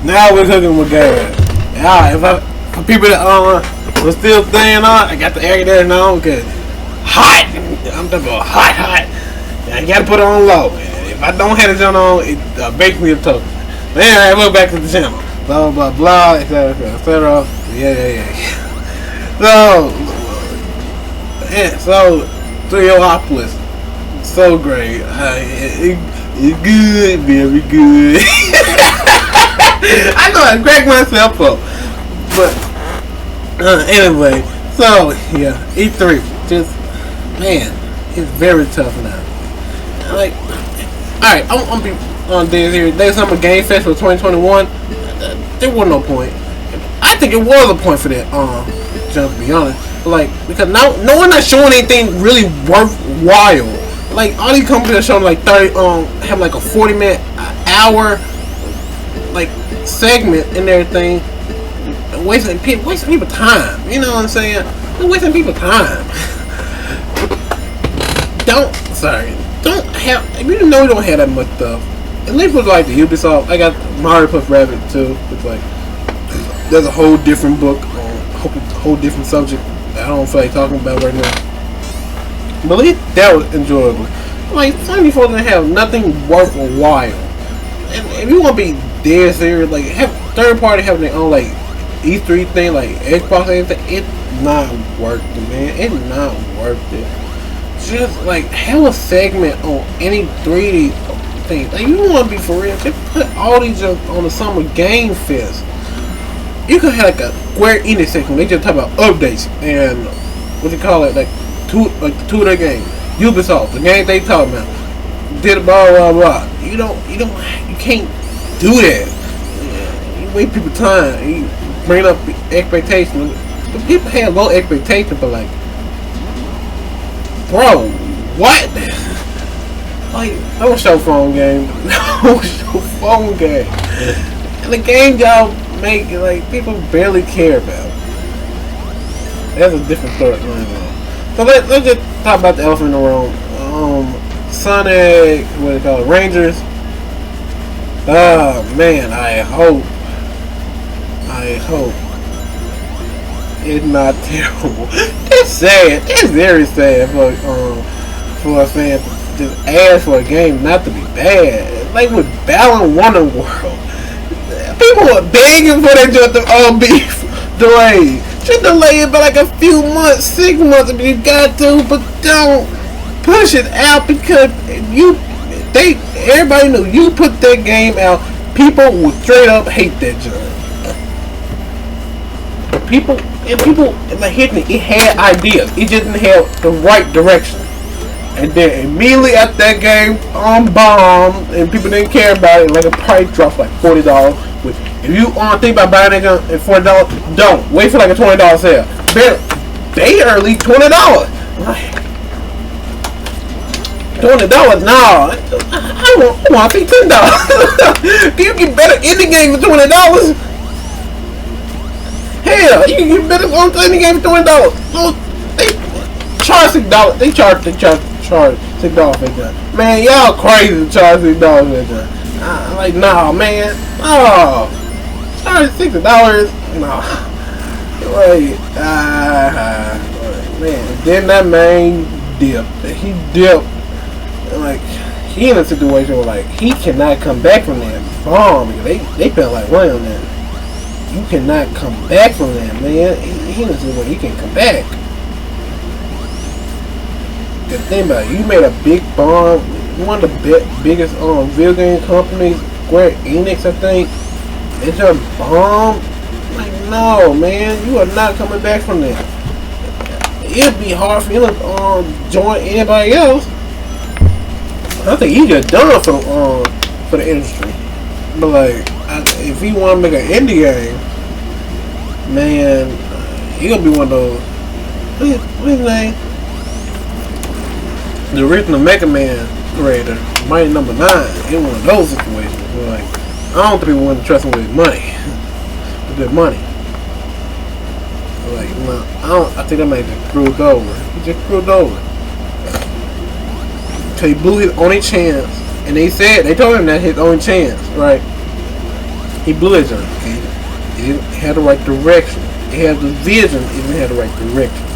Now we're cooking with gas. Yeah, for people that was still staying on, I got the air conditioner on because hot. I'm talking about hot. I gotta put it on low. If I don't have it on, it bakes me a toast. But anyway, we'll back to the channel. Blah blah blah, etc. etc. Yeah. So Thriopolis, so great. It's good, very good. I know I cracked myself up, but anyway. So yeah, E3, just man, it's very tough now. Like, all right, I'm be on this here. There's Summer Game Fest for 2021. There was no point. I think it was a point for that. Just to be honest, but like because now no one is showing anything really worthwhile. Like all these companies are showing like 30, have like a 40-minute hour like segment and everything, wasting people time. You know what I'm saying? They're wasting people time. Don't have. If you know you don't have that much stuff, at least with like the Ubisoft. I got Mario plus Rabbit too. It's like there's a whole different book on a whole different subject that I don't feel like talking about right now. But at least that was enjoyable. Like some people didn't have nothing worth a while. And if you want to be dead serious, like have third party having their own like E3 thing, like Xbox and everything, it's not worth it, man. It's not worth it. Just like have a segment on any 3D thing. Like you want to be for real, just put all these up on the Summer Game Fest. You could have like a Square Enix section. They just talk about updates and what you call it, like two of their games. Ubisoft, the game they talk about, did blah blah blah. You can't do that. You waste people time. You bring up expectations. But people have low expectations, but like, bro, what? Like, don't show phone game. Don't show phone game. And the game y'all make, like, people barely care about. That's a different story. So let's just talk about the elephant in the room. Sonic, what do they call it, Rangers. Oh man, I hope it's not terrible. It's sad. It's very sad for a fan to just ask for a game not to be bad. Like with Balan Wonderworld, people were begging for that just to be delayed. Just delay it by like a few months, 6 months if you got to, but don't push it out because everybody knew you put that game out, people would straight up hate that junk. People like hitting it had ideas, it just didn't have the right direction. And then immediately after that game bombed and people didn't care about it, like a price drops like $40. If you think about buying that gun at $40, don't wait for like a $20 sale. They early $20. Like $20? No, I want to pay $10. Can you get better indie game for $20? Hell, you can get better on indie game for $20. So they charge $6. They charge $6 for that. Man, y'all crazy to charge $6 for that. I'm like, nah, man. Oh, charge $60. No. Like, man. Then that man dipped. He dipped. Like, he in a situation where like he cannot come back from that bomb because they felt like money on that. You cannot come back from that, man. He in a situation where he can come back. The thing about it, you made a big bomb. One of the biggest video game companies, Square Enix, I think. It's a bomb. Like, no, man, you are not coming back from that. It'd be hard for you to join anybody else. I think he's just done for the industry. But like, if he want to make an indie game, man, he gonna be one of those. What's his name? The original Mega Man creator, Mighty Number 9, in one of those situations. Where like, I don't think people want to trust him with his money. With their money. Like, no, I think that man just screwed over. He just screwed over. So he blew his only chance, and they told him that his only chance, right, He blizzard. He didn't have the right direction. He had the vision. He didn't have the right direction.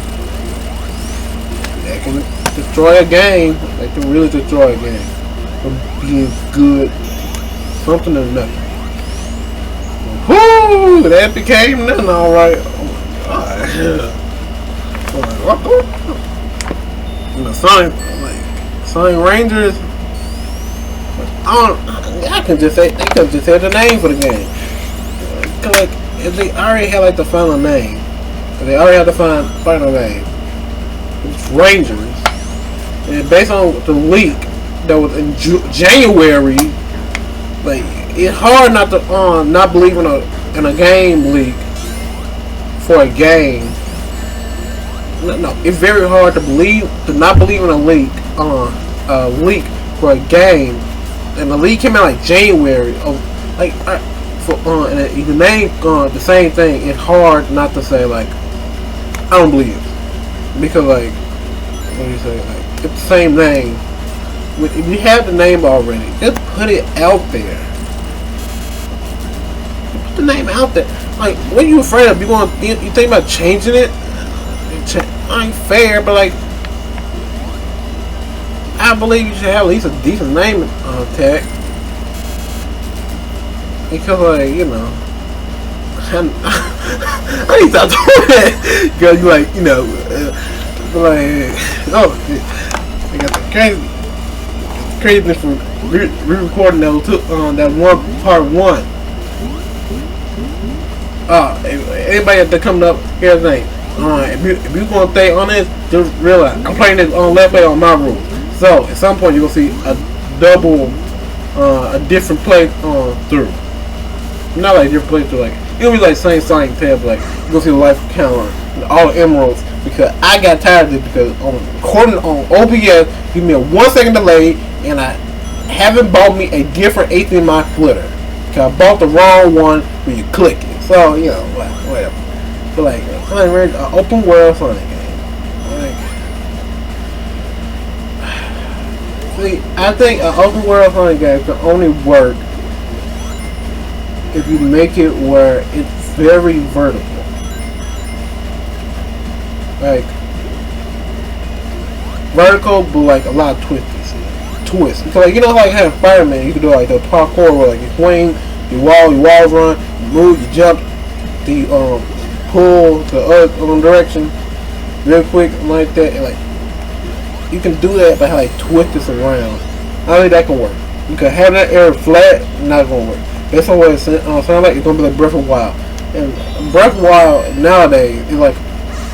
That can destroy a game. That can really destroy a game from being good, something or nothing. Whoo! That became nothing. All right. Oh my God. You know, Sonic Rangers. I can just say they could just say the name for the game. Like if they already had like the final name, if they already had the final name, it's Rangers, and based on the leak that was in January, like it's hard not to not believe in a game leak for a game. No, it's very hard to not believe in a leak for a game. And the league came out like January of like and the name the same thing. It's hard not to say like I don't believe it because like what do you say like it's the same name. If you have the name already, just put it out there. Put the name out there. Like what are you afraid of? You think about changing it? Ain't fair, but like. I believe you should have at least a decent name tag. Because, like, you know, I need to stop doing that. Because, you like, you know, like, oh, I got the craziness from re-recording that one part one. Anybody that coming up, here's the thing. If you gonna stay on this, just realize I'm playing this on Let's Play on my rules. So at some point you're gonna see a different play through. Not like different play through, like it'll be like same Sonic tab, like you're gonna see the life counter and all the emeralds because I got tired of this because recording on OBS give me a 1 second delay and I haven't bought me a different HDMI splitter. Cause I bought the wrong one when you click it. So you know, whatever. But like Sonic Rangers, open world Sonic game. See, I think an open world Sonic game can only work if you make it where it's very vertical. Like vertical, but like a lot of twists. So like you know, like having Spider-Man, you can do like the parkour where like you swing, you walls run, you move, you jump, you pull to the other direction real quick like that, and like. You can do that by like twist this around. I think that can work. You can have that area flat, not gonna work. Based on what it sounds like, it's gonna be like Breath of the Wild. And Breath of the Wild nowadays is like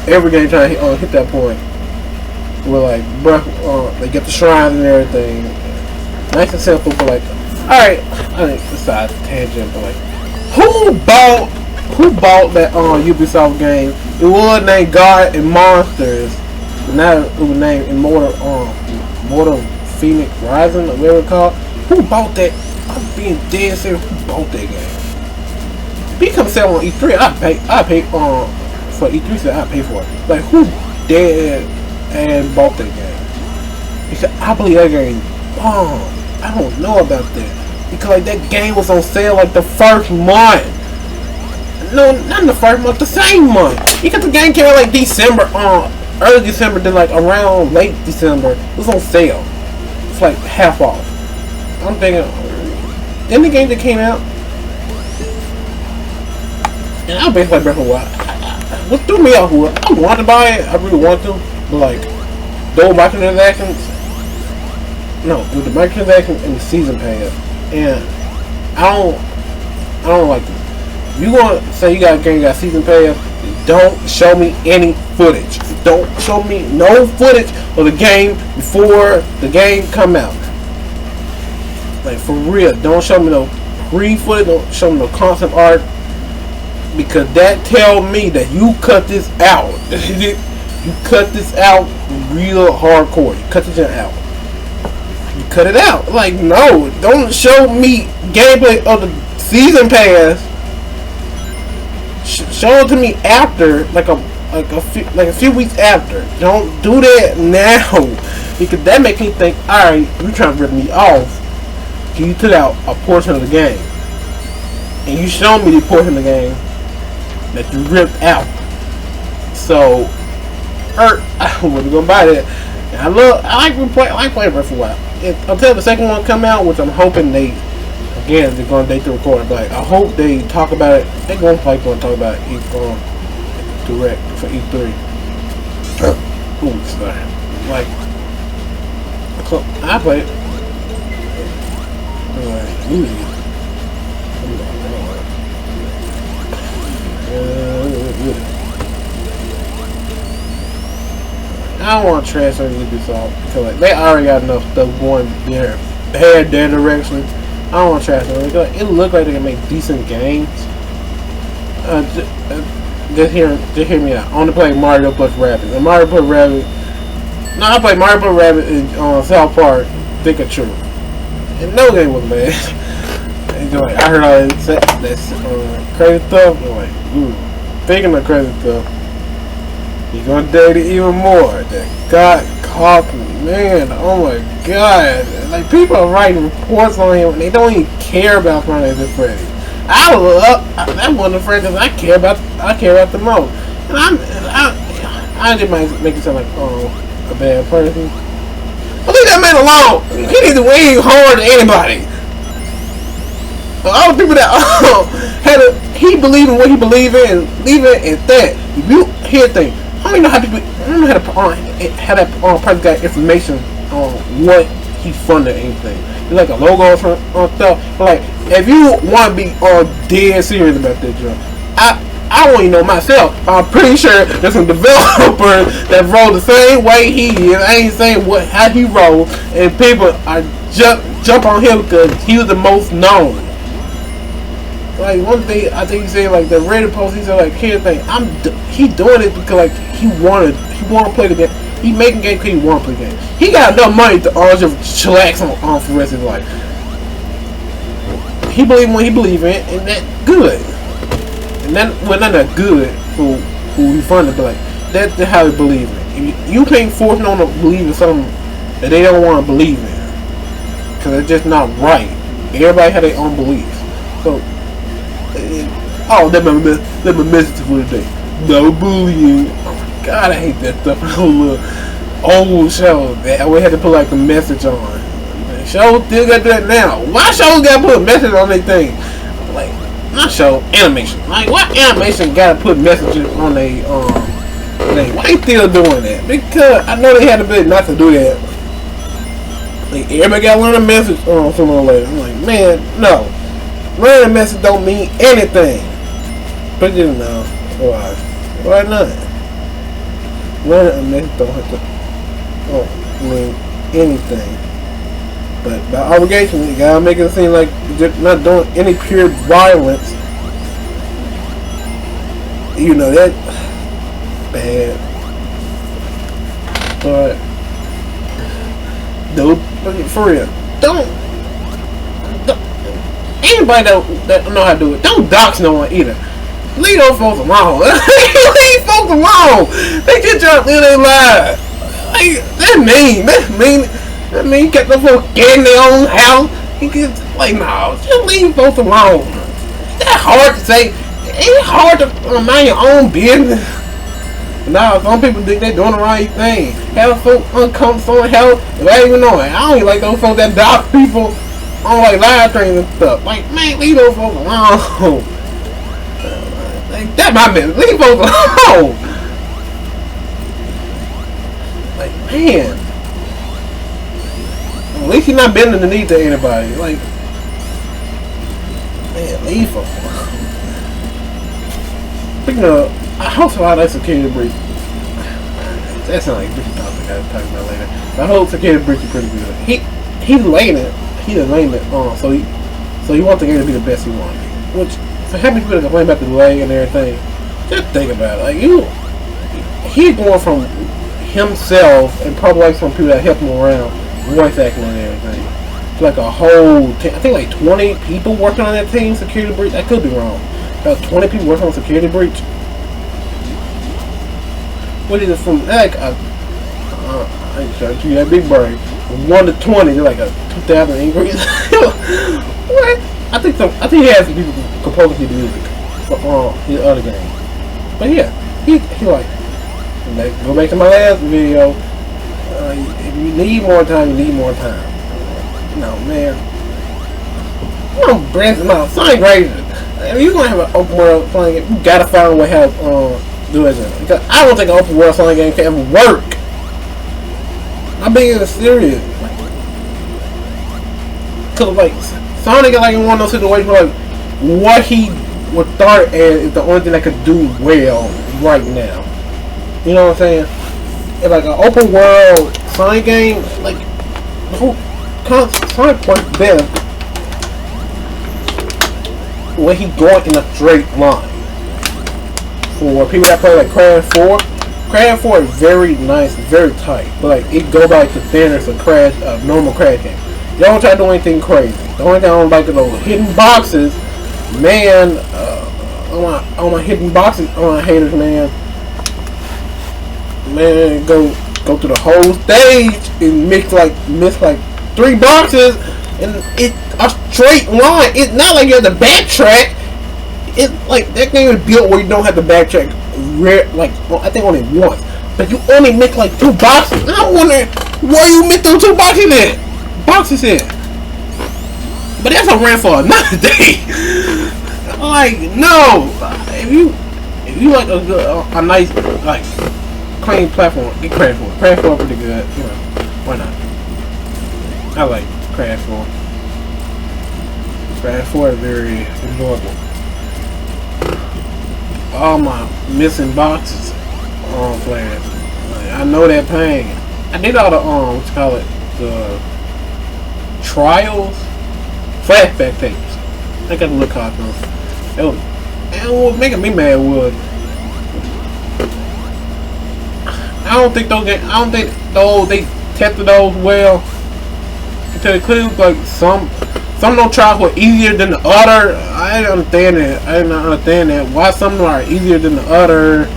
every game trying to hit that point where like they get the shrines and everything. Nice and simple, but like, alright, I think besides tangent, but like, who bought that Ubisoft game? It was named God and Monsters. Now it was named Mortal Phoenix Rising or whatever it's called. Who bought that? I'm being dead serious. Who bought that game? If he come sell on E3, I pay for E3 sale. I pay for it. Like who dead and bought that game? Because I believe that game bomb. I don't know about that because like that game was on sale like the first month. No, not in the first month, the same month. Because the game came out like December early December, then like around late December, it was on sale. It's like half off. I'm thinking, in the game that came out, and I basically like Breath of the Wild. What threw me off was I wanted to buy it, I really want to, but like those microtransactions, no, with the microtransactions and the season pass, and I don't like this. You gonna say you got a game, you got season pass? Don't show me any footage. Don't show me no footage of the game before the game come out. Like for real, don't show me no pre-footage. Don't show me no concept art because that tell me that you cut this out. You cut this out real hardcore. You cut this out. You cut it out. Like no, don't show me gameplay of the season pass. Show it to me after, like a few weeks after. Don't do that now, because that makes me think, alright, you trying to rip me off. You took out a portion of the game. and you showed me the portion of the game that you ripped out. So, I wasn't gonna buy that. And I like playing Breath of the Wild. Until the second one come out, which I'm hoping they're gonna date the record. But I hope they talk about it. They're gonna talk about it direct for E3. Ooh, sorry. Like, I play it. I don't want to trash on Ubisoft because like, they already got enough stuff going there. They had their direction. I don't want to trash on it because it looked like they can make decent games. Just hear me out. I want to play Mario plus Rabbids. And Mario plus Rabbids. No, I played Mario plus Rabbids in South Park, Pikachu. And no game was bad. And like, I heard all that crazy stuff. I'm like, ooh. Speaking of crazy stuff, you're gonna date it even more. That God Kaufman, man, oh my God. Like, people are writing reports on him and they don't even care about Friday the Freddy. That's one of the franchises I care about the most. And I just might make it sound like, a bad person. But leave that man alone. He needs to wing hard to anybody. All the people that he believe in what he believe in, leave it at that. If you hear things, I don't even know how people. I don't know how that person got information on what he funded anything. It's like a logo on stuff. But like, if you want to be dead serious about that job, I don't even know myself. I'm pretty sure there's some developers that roll the same way he is. I ain't saying how he rolls, and people are jump on him because he was the most known. Like, one thing I think he said, like, the Reddit post, he said, like, here's the thing, he doing it because like he want to play the game. He making games because he want to play games. He got enough money to just chillax on for the rest of his life. He believe in what he believe in, and that's good. And not that good who he funded, but like that's how he believe in. You can't force no one to believe in something that they don't want to believe in, because it's just not right. Everybody have their own beliefs. So, that's my message for today. No bullying. Oh my God, I hate that stuff. Old show that we had to put like a message on. The show still got to do that now. Why shows got to put a message on their thing? Like, not show, animation. Like, what animation got to put messages on their why they still doing that? Because I know they had the ability not to do that. Like, everybody got to learn a message sooner or later. I'm like, man, no. Learning a message don't mean anything. But you know, why not? Learning a message don't have to mean anything. But by obligation, you gotta make it seem like you're not doing any pure violence. You know, that bad. But dude, for real, don't anybody that know how to do it, don't dox no one either. Leave those folks alone. Leave folks alone. They get y'all live their lives. Like, that's mean. That mean you get those folks getting their own house. You get like, no, just leave folks alone. That's hard to say. It's hard to mind your own business. Now, some people think they're doing the right thing. Have folks uncomfortable health. If I even know it, I don't even like those folks that dox people on like live streams and stuff. Like, man, leave those folks alone. Like, that's my business. Leave folks alone. Like, man. At least you're not bending the knee to anybody. Like, man, leave folks alone. Speaking of, I hope so. I like security breach. That sounds like a different topic I'll talk about later. I hope security breach is pretty good. He's laying it. He done laying it on. So he wants the game to be the best he wants. Which, for how many people that complain about the delay and everything, just think about it. Like, he's going from himself and probably like some people that help him around, voice acting and everything, to like a whole team. I think like 20 people working on that team, security breach. I could be wrong. About 20 people working on security breach. What is it from? Like I ain't trying to you that big brain. From 1 to 20, they're like a 2,000 increase. What? I think he has people composing his music for his other games. But yeah, he like go back to my last video. If you need more time, you need more time. No man, I'm branching out. Sonic Racing. If you're gonna have an open world Sonic game, you gotta find a way how to do it. Because I don't think an open world Sonic game can ever work. I'm being serious. Cause like Sonic, like in one of those situations where like what he would start as is the only thing that could do well right now. You know what I'm saying? It's like an open world Sonic game, like the whole Sonic works better when he going in a straight line. For people that play like Crash 4, Crash 4 is very nice, very tight, but like it go by the standards of Crash, normal Crash game. You don't try to do anything crazy. The only thing I don't like is those hidden boxes, man. On my hidden boxes, on my haters, man. Man, go to the whole stage and miss like 3 boxes, and it's a straight line. It's not like you have to backtrack. It's like that game is built where you don't have to backtrack. Like I think only once, but you only miss like 2 boxes. And I'm wondering where you missed those 2 boxes at. Boxes in. But that's a rant for another day. Like no, if you like a nice like clean platform, get Crash 4. Crash 4 pretty good. You know, why not? I like Crash 4. Crash 4 is very enjoyable. All my missing boxes on Flash. Like, I know that pain. I did all the what you call it, the trials, flashback tapes. I got to look hard those. And what was making me mad was I don't think they tested those well until it clearly like some of those trials were easier than the other. I didn't understand that. I did not understand that. Why some of them are easier than the other.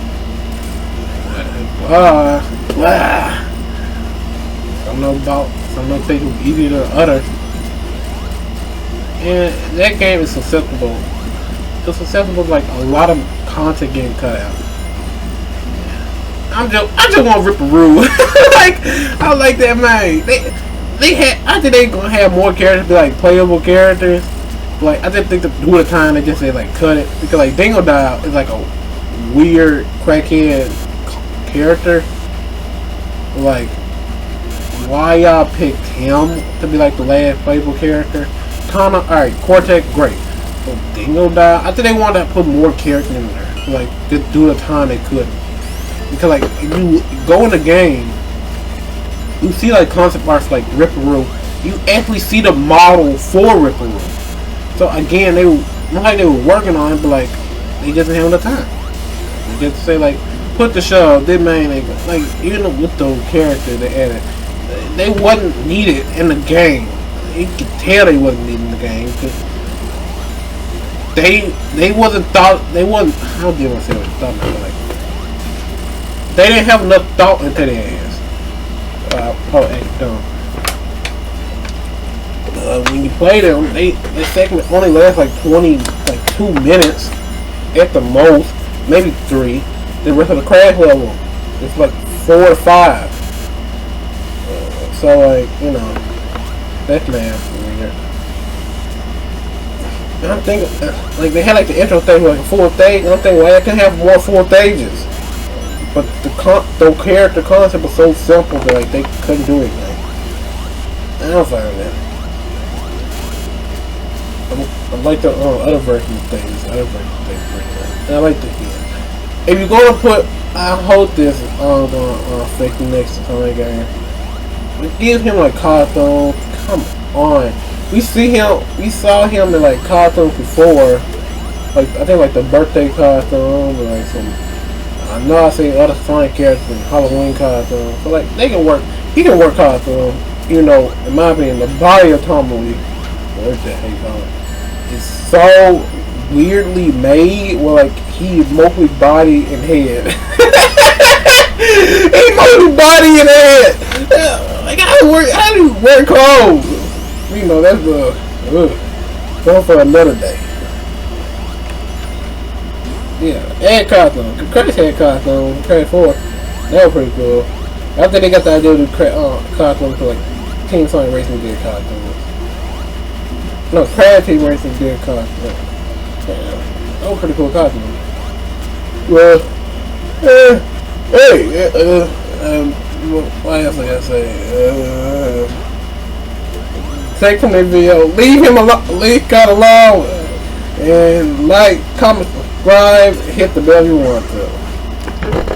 Some of them things were easier than the other. And that game is susceptible. It's susceptible to like a lot of content getting cut out. I just want to rip a rule. Like I like that man. I think they gonna have more characters, be like playable characters. Like I just think that due to time they just say like cut it because like Dingo Dial is like a weird crackhead character. Like why y'all picked him to be like the last playable character? Kinda alright, Cortex great. But Dingo Dial, I think they wanted to put more characters in there. Like just due to time they couldn't. Because like if you go in the game, you see like concept arts like Ripperoo. You actually see the model for Ripperoo. So again, they were not like they were working on it, but like they just didn't have the time. They just say like put the show, they main like even with those characters they added, they wasn't needed in the game. You could tell they wasn't needed in the game because they wasn't thought they wasn't. How do you want to say what thought like? They didn't have enough thought into their ass. When you play them, they segment only last like 2 minutes at the most, maybe 3. The rest of the crash level, it's like 4 or 5. So like that's nasty. And I'm thinking like they had like the intro stage like a full stage, and I'm thinking well I can have more full stages. But the character concept was so simple that like they couldn't do anything. I don't find that. I like the other version of things. And I like the end. If you're gonna put, I hope this on fake the next time game. Give him like cartoon. Come on. We saw him in like cartoons before. Like I think like the birthday cartoon or like some. I know I seen other Sonic characters in Halloween cartoons, but like they can work. He can work cartoon. You know, in my opinion, the body of Tommy, where's that hate on? It's so weirdly made where like he is mostly body and head. He's mostly body and head. Like how do you wear clothes? You know that's Going for another day. Yeah, and cartoon. Crash had cartoon. Crash 4. That was pretty cool. I think they got the idea to do cartoon for like Team Sonic Racing did cartoons. No, Crash Team Racing did cartoons. Yeah, that was pretty cool cartoon. Well, what else I gotta say? Take from the video, leave him alone, leave God alone, and like, comment, subscribe, hit the bell if you want to.